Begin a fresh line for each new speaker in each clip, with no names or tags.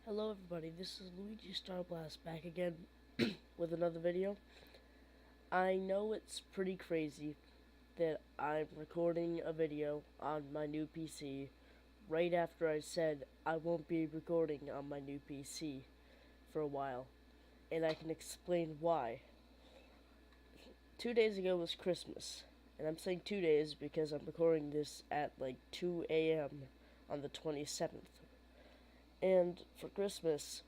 Hello everybody, this is Luigi Starblast back again with another video. I know it's pretty crazy that I'm recording a video on my new PC right after I said I won't be recording on my new PC for a while, and I can explain why. 2 days ago was Christmas, and I'm saying 2 days because I'm recording this at like 2 a.m. on the 27th. And for Christmas,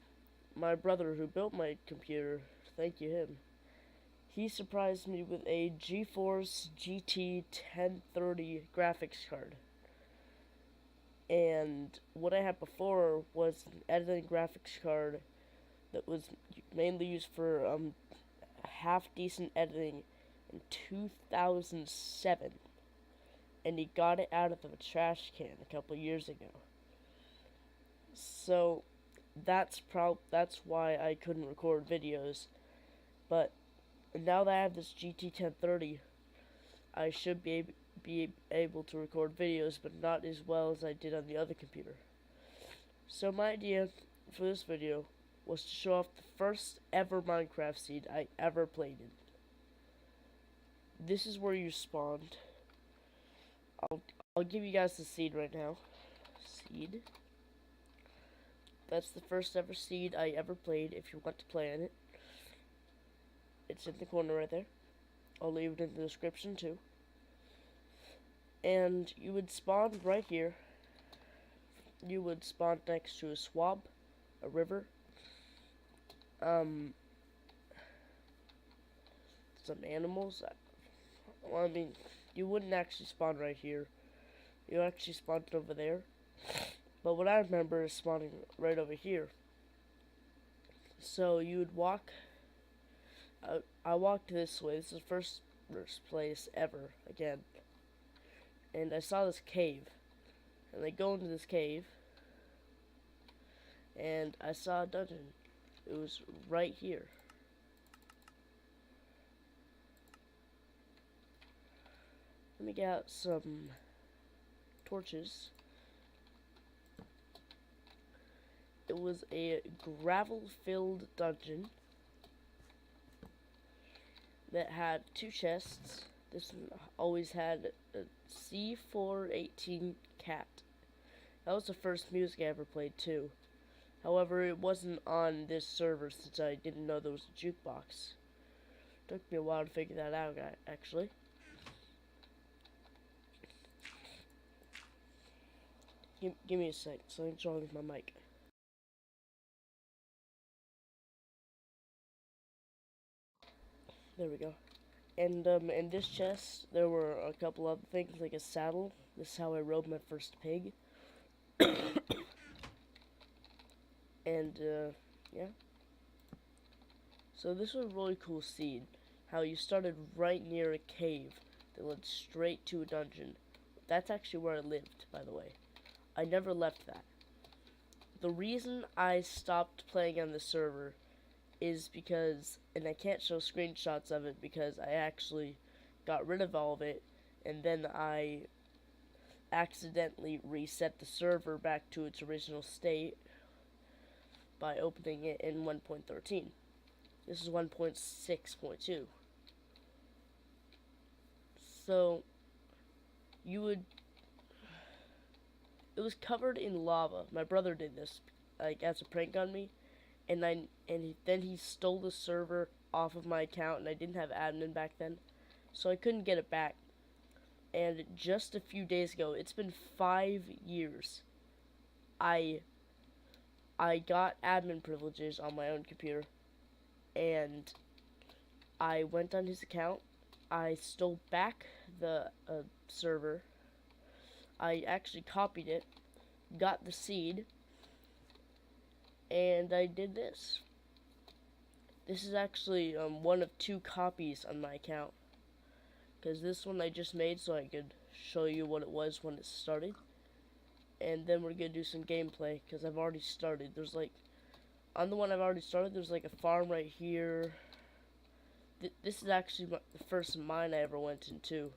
my brother who built my computer, thank you him, he surprised me with a GeForce GT 1030 graphics card. And what I had before was an editing graphics card that was mainly used for half decent editing in 2007. And he got it out of a trash can a couple years ago. So that's why I couldn't record videos. But now that I have this GT 1030, I should be able to record videos, but not as well as I did on the other computer. So my idea for this video was to show off the first ever Minecraft seed I ever played in. This is where you spawned. I'll give you guys the seed right now. Seed. That's the first ever seed I ever played, if you want to play in it. It's in the corner right there. I'll leave it in the description too. And you would spawn right here. You would spawn next to a swamp, a river, some animals. Well, I mean, you wouldn't actually spawn right here. You actually spawned over there. But what I remember is spawning right over here. So you would walk. I walked this way. This is the first place ever again. And I saw this cave. And I go into this cave. And I saw a dungeon. It was right here. Let me get out some torches. It was a gravel-filled dungeon that had two chests. This one always had a C418 cat. That was the first music I ever played too. However, it wasn't on this server since I didn't know there was a jukebox. Took me a while to figure that out, actually. Give me a sec. Something's wrong with my mic. There we go. And in this chest, there were a couple other things, like a saddle. This is how I rode my first pig. And, yeah. So this was a really cool seed. How you started right near a cave that led straight to a dungeon. That's actually where I lived, by the way. I never left that. The reason I stopped playing on the server is because, and I can't show screenshots of it because I actually got rid of all of it, and then I accidentally reset the server back to its original state by opening it in 1.13. This is 1.6.2. So, it was covered in lava. My brother did this, like, as a prank on me. And then he stole the server off of my account, and I didn't have admin back then, so I couldn't get it back. And just a few days ago, it's been 5 years, I got admin privileges on my own computer, and I went on his account. I stole back the server. I actually copied it, got the seed, and I did this. This is actually one of 2 copies on my account, because this one I just made so I could show you what it was when it started. And then we're gonna do some gameplay, because I've already started. There's like, on the one I've already started, there's like a farm right here. This is actually the first mine I ever went into.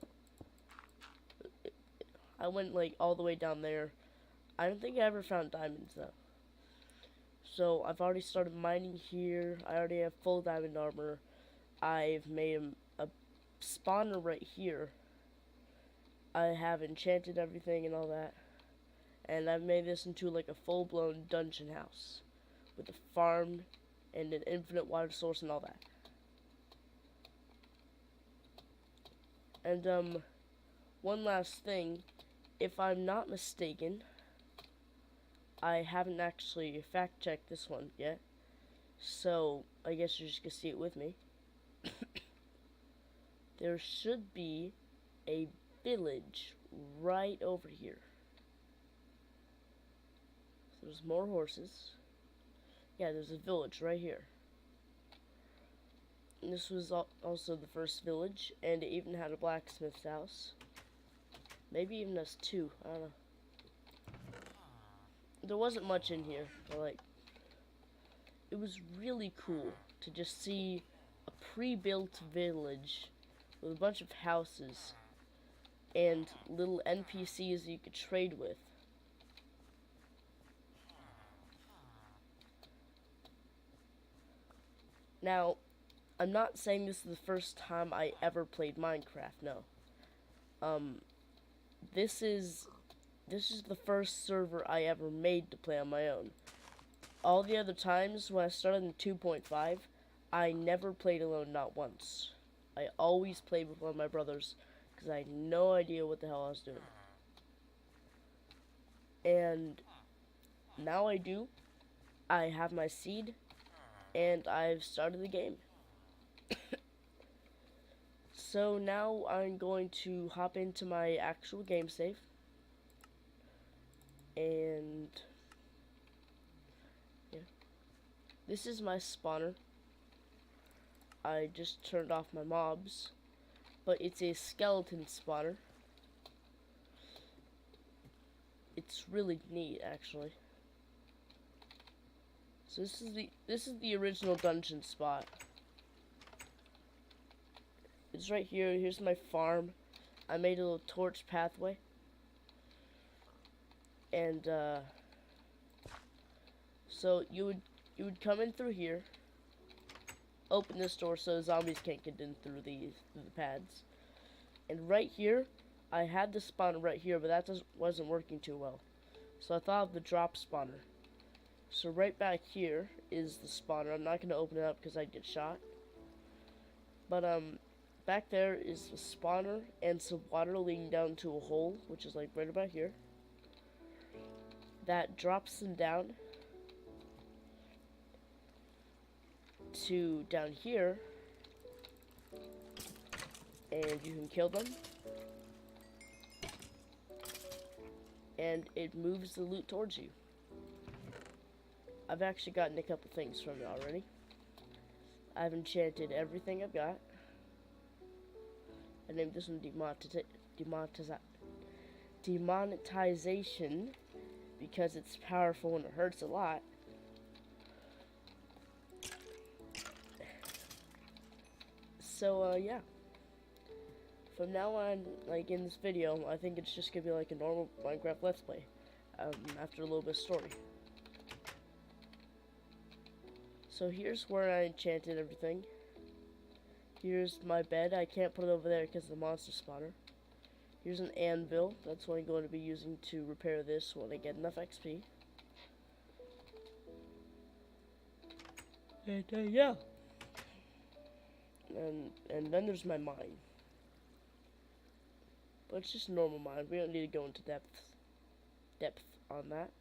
I went like all the way down there. I don't think I ever found diamonds though. So I've already started mining here. I already have full diamond armor. I've made a spawner right here. I have enchanted everything and all that. And I've made this into like a full-blown dungeon house with a farm and an infinite water source and all that. And one last thing, if I'm not mistaken, I haven't actually fact-checked this one yet, so I guess you're just gonna see it with me. There should be a village right over here. So there's more horses. Yeah, there's a village right here. And this was also the first village, and it even had a blacksmith's house. Maybe even has two, I don't know. There wasn't much in here, but like, it was really cool to just see a pre-built village with a bunch of houses and little NPCs you could trade with. Now, I'm not saying this is the first time I ever played Minecraft, no. This is the first server I ever made to play on my own. All the other times when I started in 2.5, I never played alone, not once. I always played with one of my brothers because I had no idea what the hell I was doing. And now I do. I have my seed, and I've started the game. So now I'm going to hop into my actual game save. And yeah, this is my spawner. I just turned off my mobs, but it's a skeleton spawner. It's really neat, actually. So this is the original dungeon spot. It's right here. Here's my farm. I made a little torch pathway. And so you would come in through here, open this door so zombies can't get in through the pads. And right here, I had the spawner right here, but that wasn't working too well. So I thought of the drop spawner. So right back here is the spawner. I'm not gonna open it up because I'd get shot. But back there is the spawner and some water leading down to a hole, which is like right about here. That drops them down to down here, and you can kill them, and it moves the loot towards you. I've actually gotten a couple things from it already. I've enchanted everything I've got. I named this one demonetization because it's powerful and it hurts a lot. So yeah, from now on, like in this video, I think it's just gonna be like a normal Minecraft Let's Play, after a little bit of story. So here's where I enchanted everything. Here's my bed. I can't put it over there because of the monster spawner. Here's an anvil. That's what I'm going to be using to repair this when I get enough XP. And yeah. And then there's my mine. But it's just a normal mine. We don't need to go into depth on that.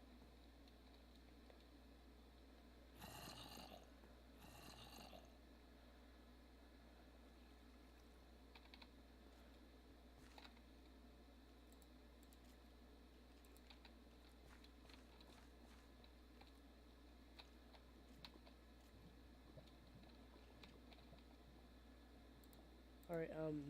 Alright, I'm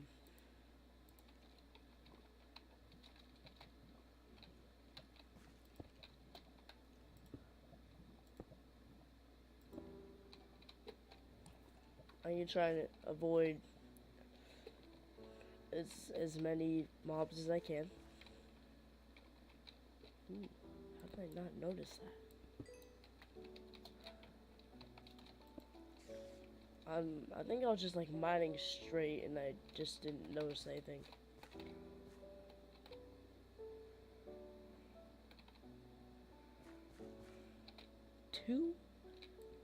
gonna try to avoid as many mobs as I can. Ooh, how did I not notice that? I think I was just like mining straight and I just didn't notice anything. Two?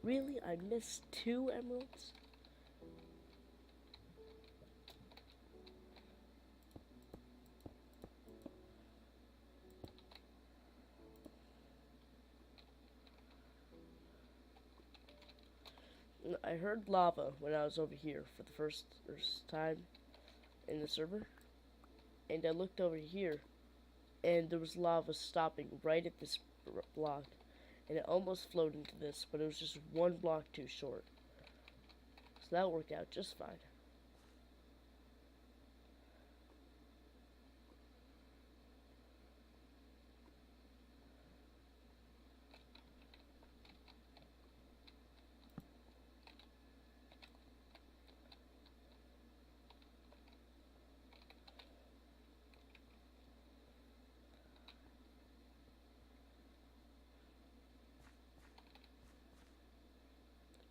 Really? I missed 2 emeralds? I heard lava when I was over here for the first time in the server. And I looked over here and there was lava stopping right at this block. And it almost flowed into this, but it was just 1 block too short. So that worked out just fine.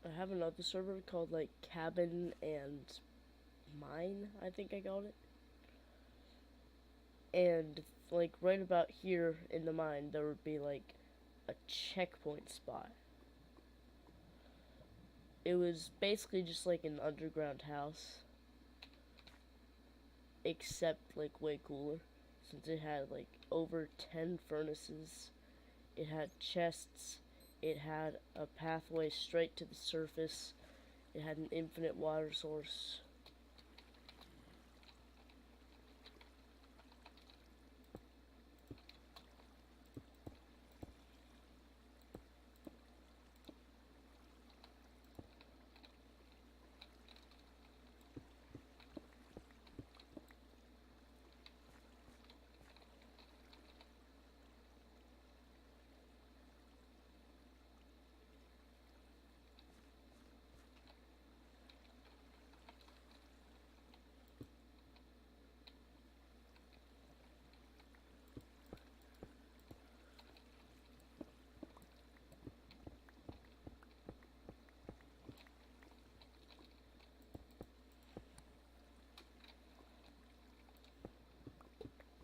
I have another server called like Cabin and Mine, I think I got it. And like right about here in the mine there would be like a checkpoint spot. It was basically just like an underground house, except like way cooler, since it had like over 10 furnaces, it had chests, it had a pathway straight to the surface, it had an infinite water source.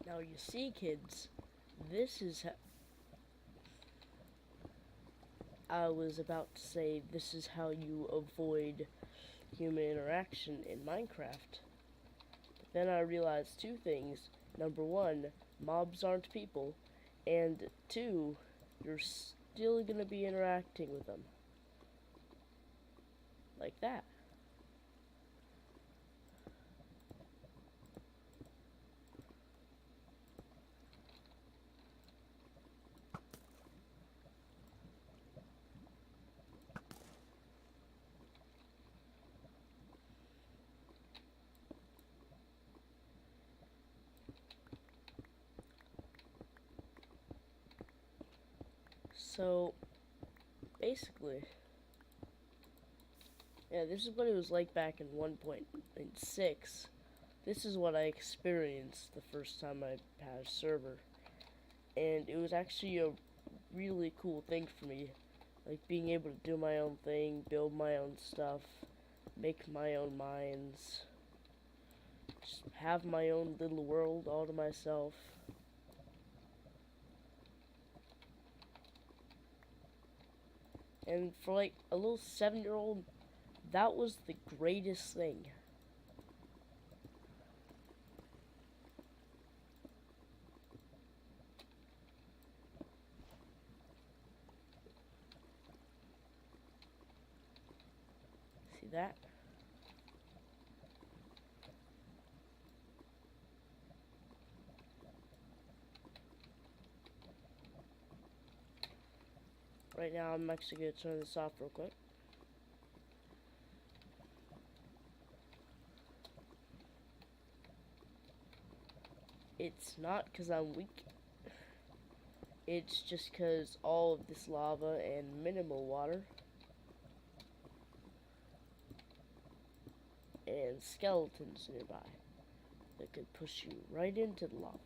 Now you see, kids, this is I was about to say this is how you avoid human interaction in Minecraft. But then I realized 2 things. Number 1, mobs aren't people, and 2, you're still gonna be interacting with them. Like that. So, basically, yeah, this is what it was like back in 1.6. This is what I experienced the first time I had a server. And it was actually a really cool thing for me. Like being able to do my own thing, build my own stuff, make my own mines, just have my own little world all to myself. And for like a little 7-year-old, that was the greatest thing. See that? Right now I'm actually going to turn this off real quick. It's not because I'm weak. It's just because all of this lava and minimal water and skeletons nearby that could push you right into the lava.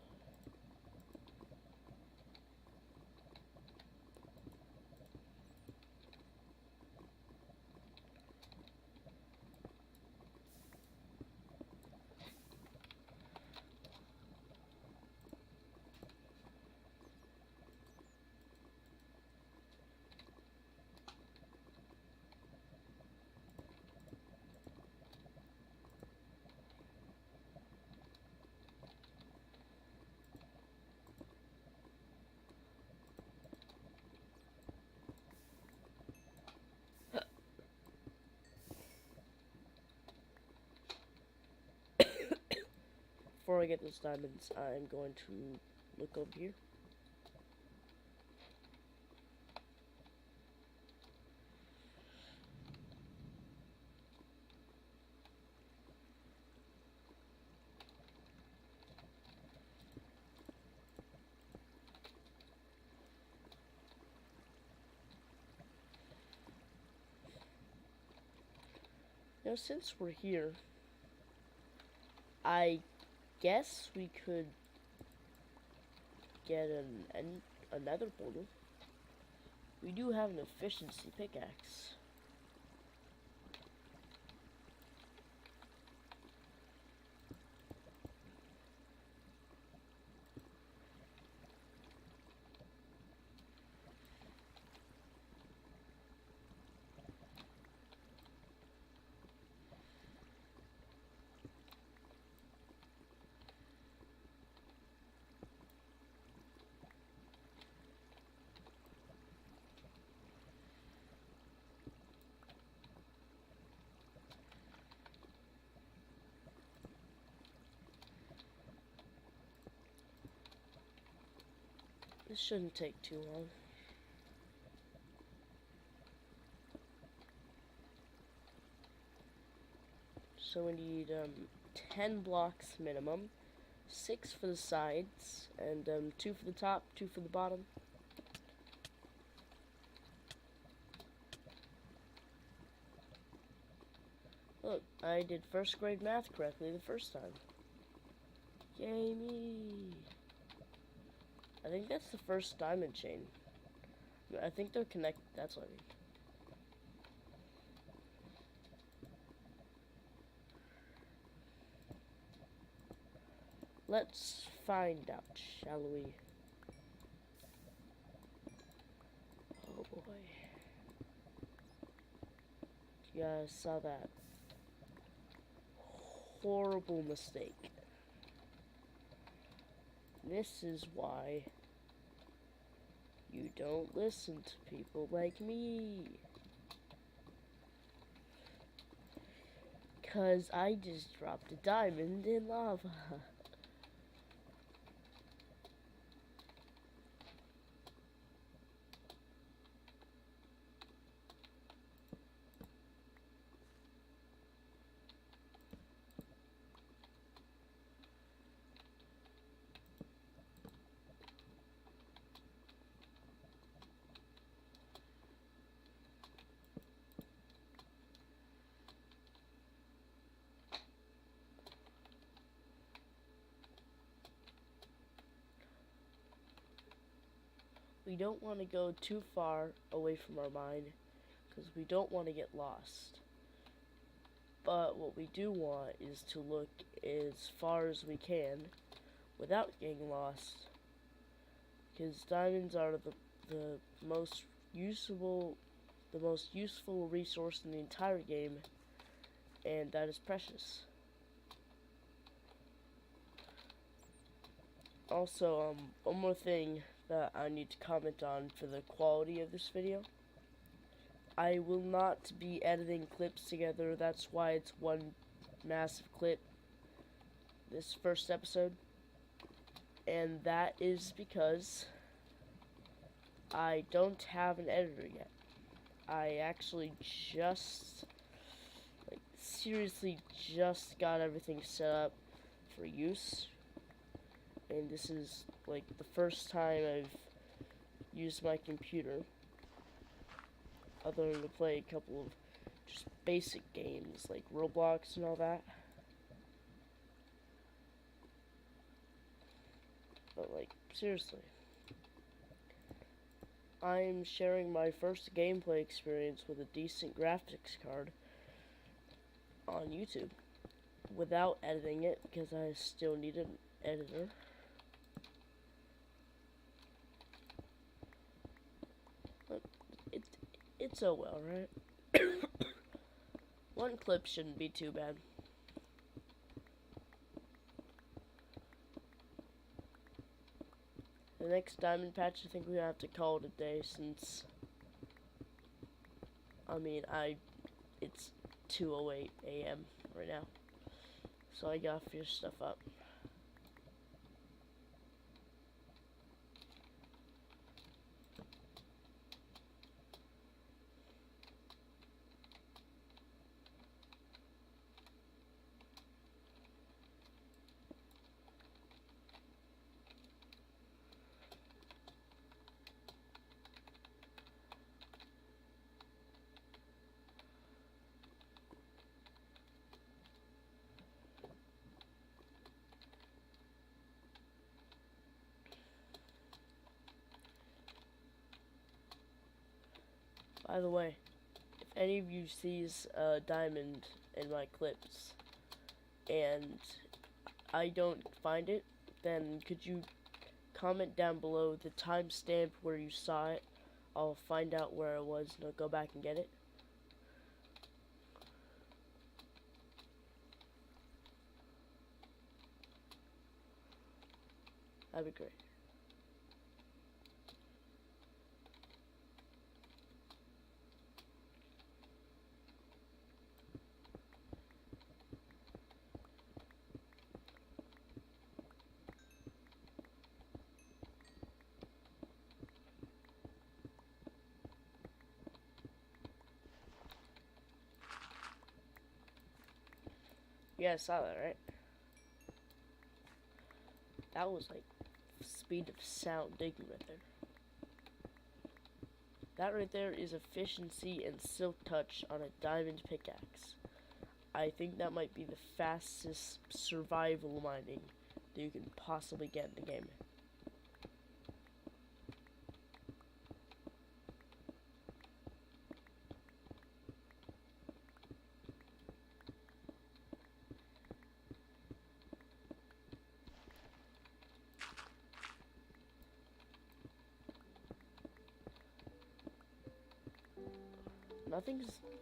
before I get those diamonds, I'm going to look over here. Now, since we're here, I guess we could get another portal. We do have an efficiency pickaxe. This shouldn't take too long. So we need 10 blocks minimum, 6 for the sides, and 2 for the top, 2 for the bottom. Look, I did first grade math correctly the first time. Yay me! I think that's the first diamond chain. I think they're connected, that's what I mean. Let's find out, shall we? Oh boy. You guys saw that horrible mistake. This is why you don't listen to people like me. 'Cause I just dropped a diamond in lava. We don't want to go too far away from our mine, because we don't want to get lost. But what we do want is to look as far as we can without getting lost, because diamonds are the most useful resource in the entire game, and that is precious. Also, one more thing that I need to comment on for the quality of this video. I will not be editing clips together, that's why it's one massive clip this first episode. And that is because I don't have an editor yet. I actually just, seriously just got everything set up for use. And this is the first time I've used my computer, other than to play a couple of just basic games like Roblox and all that. But seriously, I'm sharing my first gameplay experience with a decent graphics card on YouTube without editing it, because I still need an editor. It's oh well, right? One clip shouldn't be too bad. The next diamond patch, I think we have to call it a day, since it's 2:08 a.m. right now, so I gotta finish stuff up. By the way, if any of you sees a diamond in my clips and I don't find it, then could you comment down below the timestamp where you saw it? I'll find out where it was and I'll go back and get it. That'd be great. You guys saw that, right? That was like speed of sound digging right there. That right there is efficiency and silk touch on a diamond pickaxe. I think that might be the fastest survival mining that you can possibly get in the game.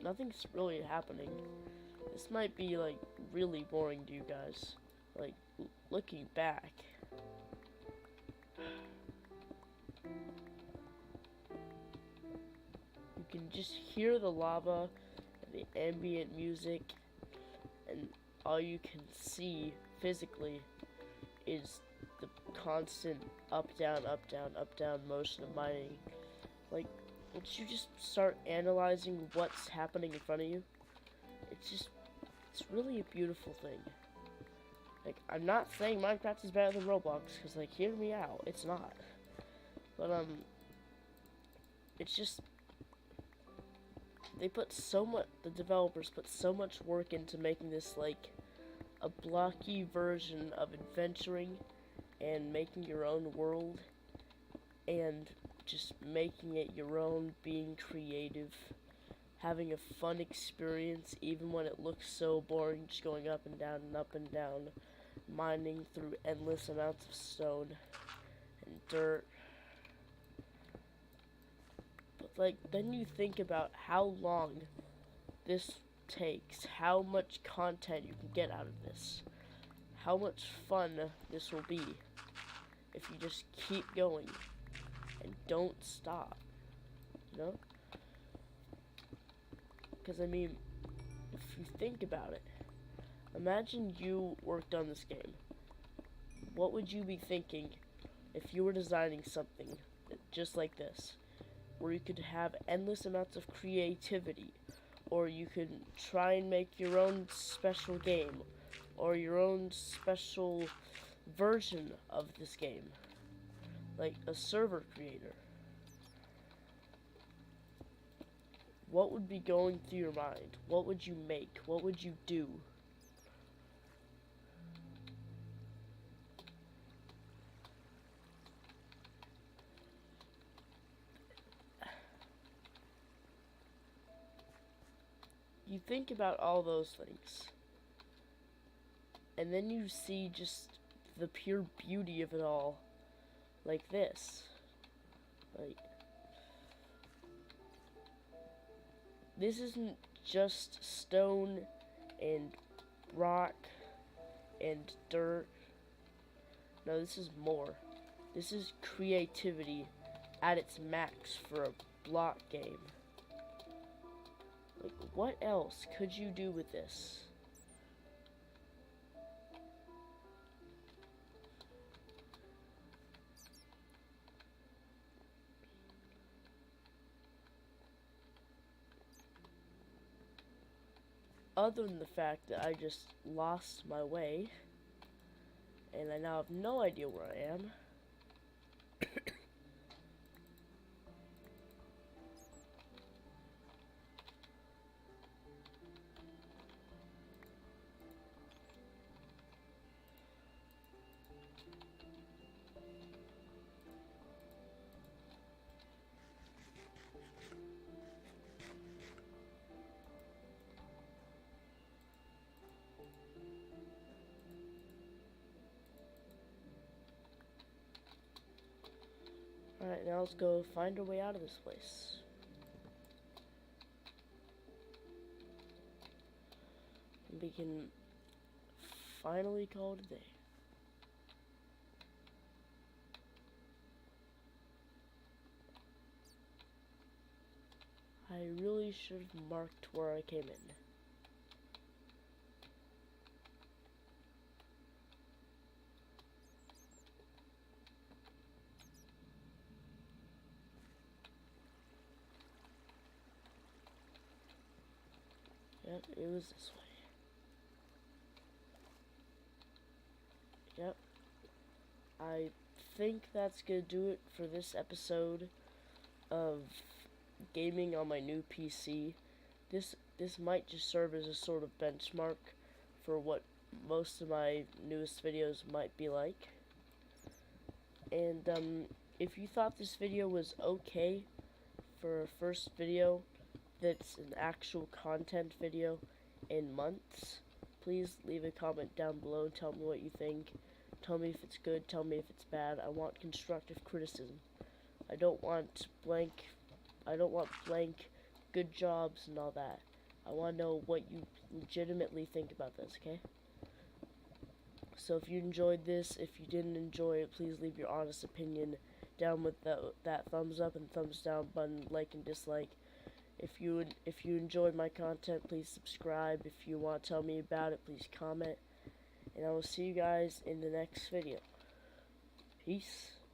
Nothing's really happening. This might be like really boring to you guys. Like looking back. You can just hear the lava and the ambient music, and all you can see physically is the constant up down motion of mining. Like, once you just start analyzing what's happening in front of you, it's really a beautiful thing. Like, I'm not saying Minecraft is better than Roblox, because, like, hear me out, it's not. But, it's just, the developers put so much work into making this, like, a blocky version of adventuring, and making your own world, and just making it your own, being creative, having a fun experience even when it looks so boring, just going up and down, mining through endless amounts of stone and dirt. But like, then you think about how long this takes, how much content you can get out of this, how much fun this will be if you just keep going and don't stop, you know? Because, I mean, if you think about it, imagine you worked on this game. What would you be thinking if you were designing something just like this, where you could have endless amounts of creativity, or you could try and make your own special game, or your own special version of this game? Like a server creator. What would be going through your mind? What would you make? What would you do? You think about all those things, and then you see just the pure beauty of it all. Like this. Like, this isn't just stone and rock and dirt. No, this is more. This is creativity at its max for a block game. Like, what else could you do with this? Other than the fact that I just lost my way, and I now have no idea where I am. Alright, now let's go find our way out of this place. We can finally call it a day. I really should have marked where I came in. Yep, it was this way. Yep. I think that's gonna do it for this episode of gaming on my new PC. This might just serve as a sort of benchmark for what most of my newest videos might be like. And if you thought this video was okay for a first video that's an actual content video in months, please leave a comment down below and tell me what you think. Tell me if it's good, tell me if it's bad. I want constructive criticism. I don't want blank good jobs and all that. I want to know what you legitimately think about this, okay? So if you enjoyed this, if you didn't enjoy it, please leave your honest opinion down with that thumbs up and thumbs down button, like and dislike. If you enjoyed my content, please subscribe. If you want to tell me about it, please comment. And I will see you guys in the next video. Peace.